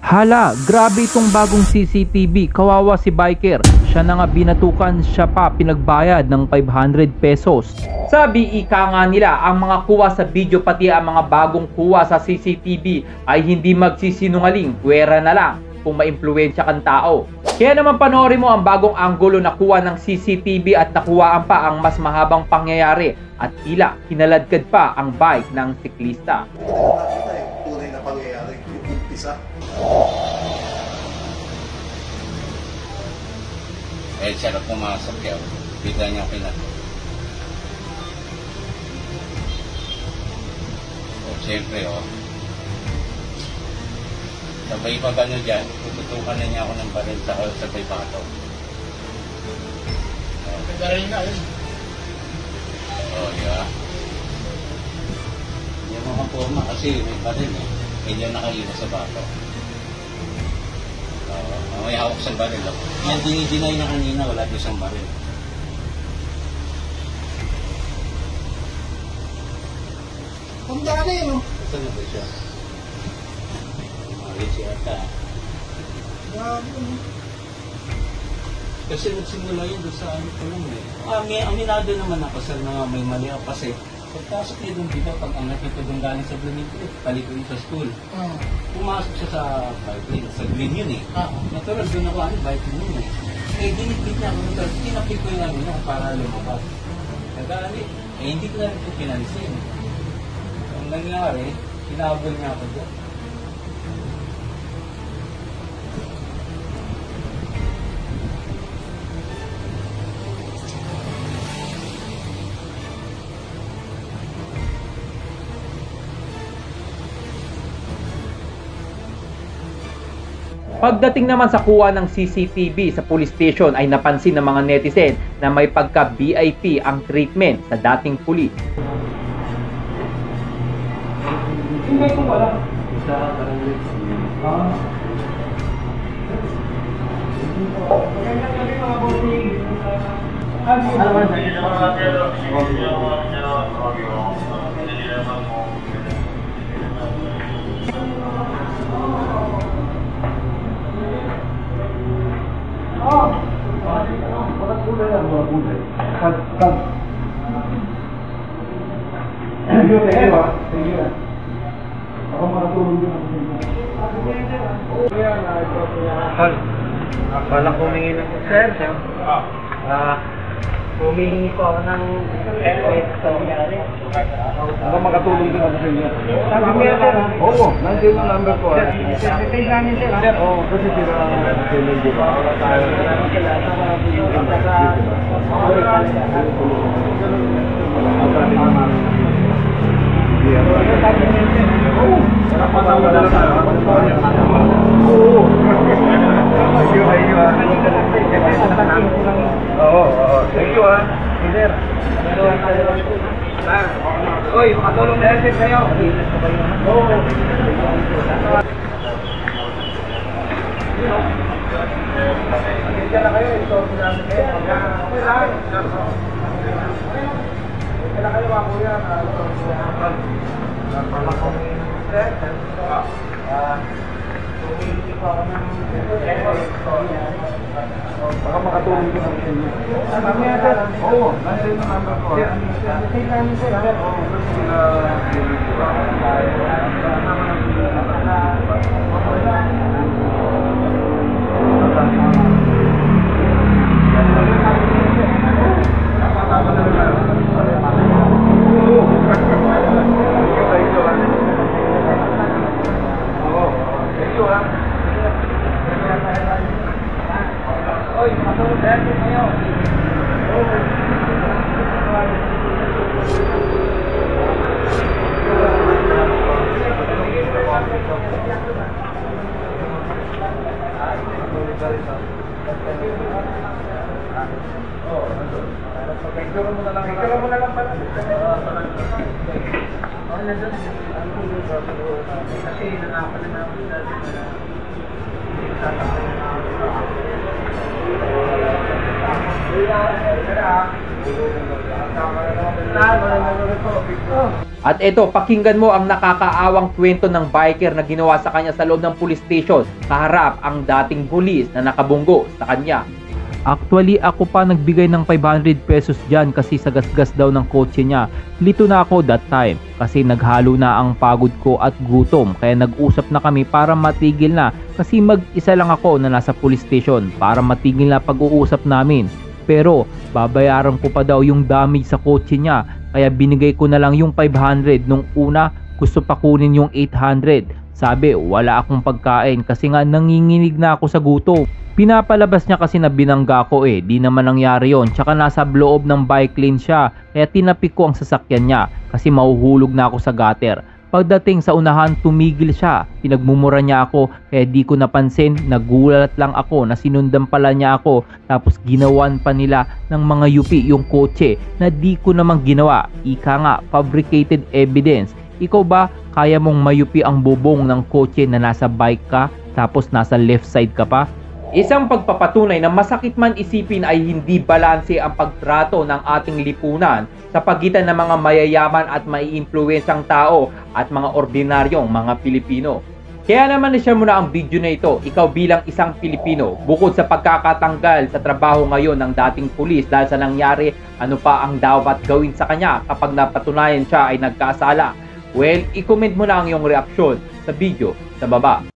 Hala, grabe itong bagong CCTV, kawawa si biker. Siya na nga binatukan, siya pa pinagbayad ng 500 pesos. Sabi ika nga nila, ang mga kuha sa video pati ang mga bagong kuha sa CCTV ay hindi magsisinungaling, pwera na lang kung maimpluwensya kang tao. Kaya naman panoorin mo ang bagong anggulo na kuha ng CCTV at nakuhaan pa ang mas mahabang pangyayari at tila kinaladkad pa ang bike ng siklista. Tunay na pangyayari, yung umpisa. Eh, siya na pumasok yan. Bigla niya pinato. O, siyempre, sabay pa gano'n dyan, tututukan na niya ako ng baril sa sabay pato. May baril na yun. Yeah. Yung mga forma kasi may baril eh. Kaya niya nakaiwas sa bato. May hawak sa baril. Yan, dinidinay na kanina, wala doon siyang baril. Ang dami, no? Saan na ba siya? Malit siya ata. Grabe, no? Kasi nagsimula yun doon sa ano pa lang eh. Aminado naman ako sa na may mali ako kasi pagpasok niya doon dito, pag angat ito doon galing sa Bloomington, paliko yun sa school. Pumasok siya sa bike lane, sa green yun eh. Natural doon ako, bike lane yun eh. Eh, ginit-git niya ako nung tinapik ko yung ano niya para lumabas. Nagkali, hindi ko na rin ito pinansin. Ang nangyari, hinabol niya ako doon. Pagdating naman sa kuha ng CCTV sa police station ay napansin ng mga netizen na may pagka-VIP ang treatment sa dating pulis. Hindi ko wala. Isa Wala humingi ng sir. Humingi po ako ng effort sa nangyari. Ako makatulong din ako sa inyo. Sabi mo yan, sir. Oo, nandiyan yung number ko. Sir, namin, sir. Sir, oo, kasi sila ang di ba? Thank you, sir. Oy, makatulong na sir kayo. Oo. Diyan na kayo, ito namin kayo. Okay lang. Kailan kayo mga kuya na ito? Sir? Humingi po ako ng baka makatulong din ako sa inyo. Mamaya, sir. Oo, nandiyan yung number ko. Sir, message namin, sir. Oo, gusto nila. Oy, matulog dahil kayo. Picture mo na lang. Picture mo na lang pala. Oh, nandun. Kasi nakapala na ako dati na At eto, pakinggan mo ang nakakaawang kwento ng biker na ginawa sa kanya sa loob ng police station kaharap ang dating pulis na nakabunggo sa kanya. Actually, ako pa nagbigay ng 500 pesos dyan kasi sa gasgas daw ng kotse niya. Lito na ako that time kasi naghalo na ang pagod ko at gutom kaya nag-usap na kami para matigil na kasi mag-isa lang ako na nasa police station para matigil na pag-uusap namin. Pero babayaran ko pa daw yung damage sa kotse niya kaya binigay ko na lang yung 500 nung una gusto pa kunin yung 800. Sabi wala akong pagkain kasi nga nanginginig na ako sa gutom. Pinapalabas niya kasi na binangga ko di naman nangyari yon. Tsaka nasa loob ng bike lane siya kaya tinapik ko ang sasakyan niya kasi mahuhulog na ako sa gutter. Pagdating sa unahan tumigil siya, pinagmumura niya ako kaya di ko napansin, nagulat lang ako na sinundan pala niya ako tapos ginawan pa nila ng mga yupi yung kotse na di ko namang ginawa. Ika nga, fabricated evidence. Ikaw ba kaya mong mayupi ang bubong ng kotse na nasa bike ka tapos nasa left side ka pa? Isang pagpapatunay na masakit man isipin ay hindi balanse ang pagtrato ng ating lipunan sa pagitan ng mga mayayaman at maiimpluwensyang tao at mga ordinaryong mga Pilipino. Kaya naman i-share mo na ang video na ito, ikaw bilang isang Pilipino, bukod sa pagkakatanggal sa trabaho ngayon ng dating pulis dahil sa nangyari, ano pa ang dapat gawin sa kanya kapag napatunayan siya ay nagkasala? Well, i-comment mo na ang iyong reaksyon sa video sa baba.